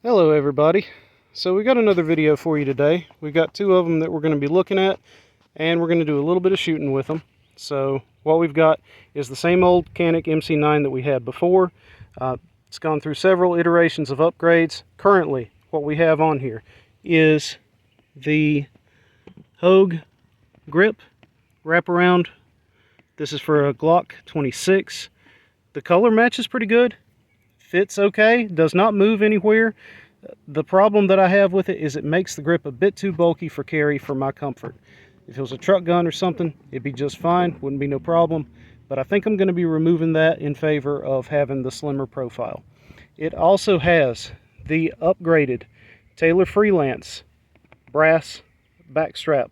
Hello everybody. So we got another video for you today. We've got two of them that we're going to be looking at, and we're going to do a little bit of shooting with them. So what we've got is the same old Canik MC9 that we had before. It's gone through several iterations of upgrades. Currently what we have on here is the Hogue grip wraparound. This is for a Glock 26. The color match is pretty good. Fits okay, does not move anywhere. The problem that I have with it is it makes the grip a bit too bulky for carry for my comfort. If it was a truck gun or something, it'd be just fine, wouldn't be no problem. But I think I'm going to be removing that in favor of having the slimmer profile. It also has the upgraded Taylor Freelance brass backstrap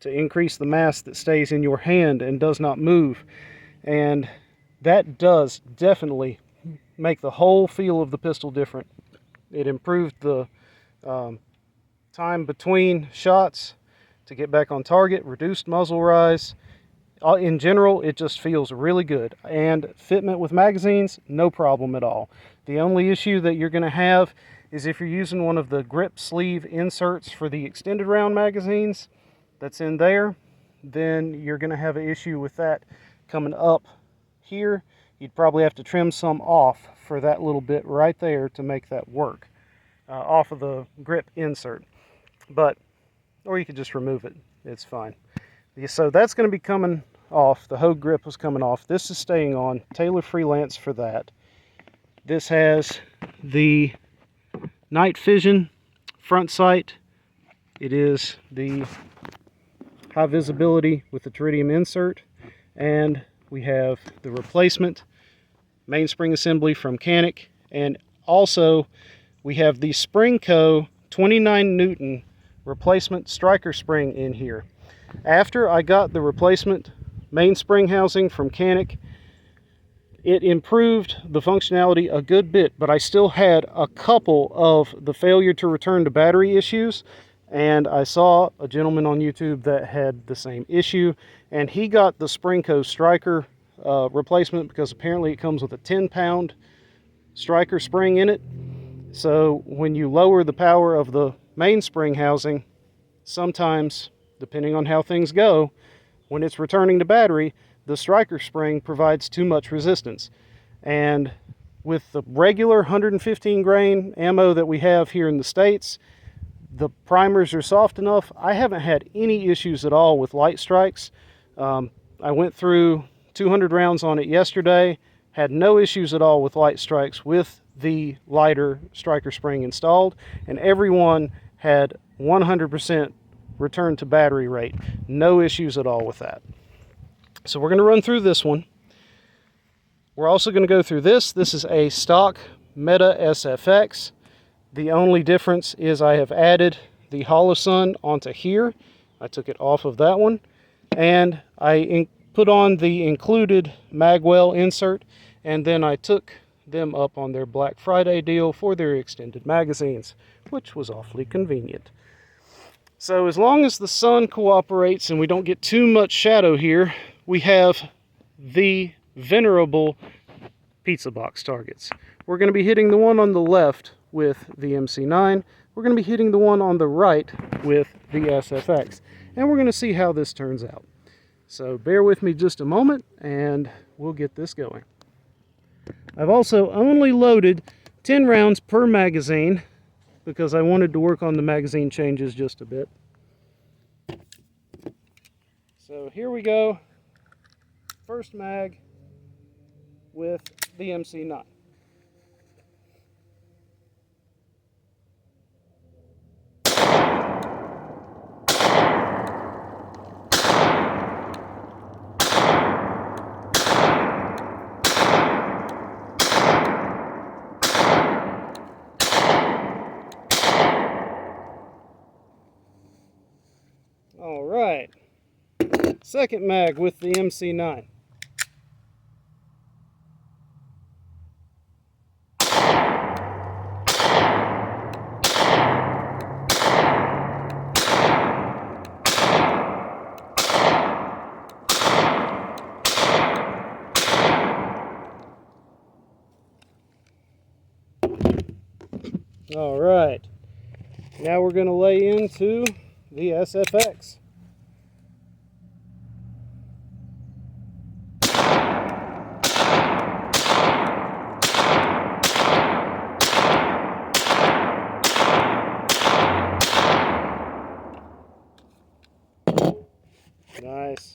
to increase the mass that stays in your hand and does not move. And that does definitely make the whole feel of the pistol different. It improved the time between shots to get back on target, reduced muzzle rise. In general, it just feels really good. And fitment with magazines, no problem at all. The only issue that you're going to have is if you're using one of the grip sleeve inserts for the extended round magazines that's in there, then you're going to have an issue with that coming up here. You'd probably have to trim some off for that little bit right there to make that work off of the grip insert. Or you could just remove it. It's fine. So that's going to be coming off. The Hogue grip was coming off. This is staying on. Taylor Freelance for that. This has the night Fision front sight. It is the high visibility with the tritium insert, and we have the replacement mainspring assembly from Canik, and also we have the Springco 29 Newton replacement striker spring in here. After I got the replacement mainspring housing from Canik, it improved the functionality a good bit, but I still had a couple of the failure to return to battery issues, and I saw a gentleman on YouTube that had the same issue, and he got the Springco striker replacement because apparently it comes with a 10-pound striker spring in it. So when you lower the power of the mainspring housing, sometimes, depending on how things go, when it's returning to battery, the striker spring provides too much resistance. And with the regular 115 grain ammo that we have here in the States, the primers are soft enough. I haven't had any issues at all with light strikes. I went through 200 rounds on it yesterday, had no issues at all with light strikes with the lighter striker spring installed, and everyone had 100% return to battery rate. No issues at all with that. So we're going to run through this one. We're also going to go through this. This is a stock Mete SFX. The only difference is I have added the Holosun onto here. I took it off of that one, and I put on the included magwell insert, and then I took them up on their Black Friday deal for their extended magazines, which was awfully convenient. So as long as the sun cooperates and we don't get too much shadow here, we have the venerable pizza box targets. We're going to be hitting the one on the left with the MC9. We're going to be hitting the one on the right with the SFX, and we're going to see how this turns out. So bear with me just a moment and we'll get this going. I've also only loaded 10 rounds per magazine because I wanted to work on the magazine changes just a bit. So here we go. First mag with the MC9. All right, second mag with the MC9. All right, now we're going to lay into the SFX. Nice.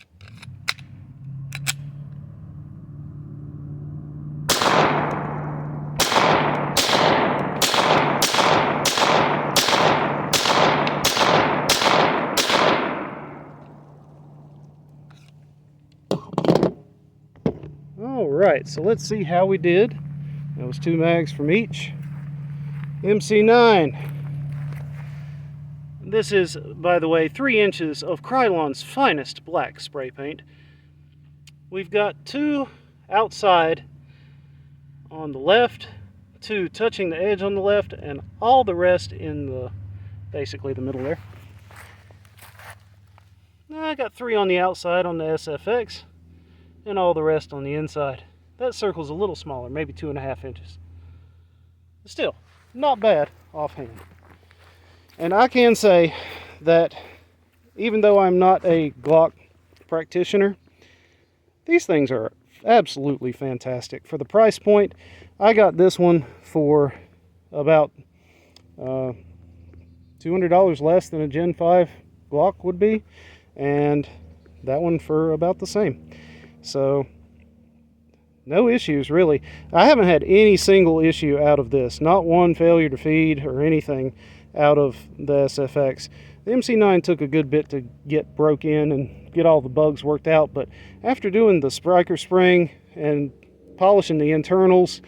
All right, so let's see how we did. That was 2 mags from each. MC9. This is, by the way, 3 inches of Krylon's finest black spray paint. We've got 2 outside on the left, 2 touching the edge on the left, and all the rest in the, basically the middle there. I got 3 on the outside on the SFX, and all the rest on the inside. That circle's a little smaller, maybe 2.5 inches. Still, not bad offhand. And I can say that even though I'm not a Glock practitioner, these things are absolutely fantastic. For the price point, I got this one for about $200 less than a Gen 5 Glock would be, and that one for about the same. So no issues really. I haven't had any single issue out of this, not one failure to feed or anything out of the SFX. The MC9 took a good bit to get broke in and get all the bugs worked out, but after doing the striker spring and polishing the internals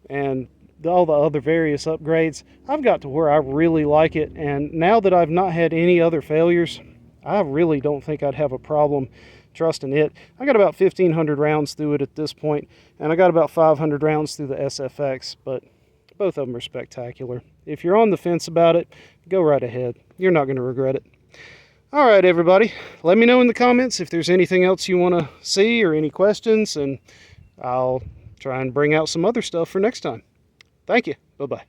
and all the other various upgrades, I've got to where I really like it, and now that I've not had any other failures, I really don't think I'd have a problem trusting it. I got about 1,500 rounds through it at this point, and I got about 500 rounds through the SFX, but both of them are spectacular. If you're on the fence about it, go right ahead. You're not going to regret it. All right, everybody. Let me know in the comments if there's anything else you want to see or any questions, and I'll try and bring out some other stuff for next time. Thank you. Bye-bye.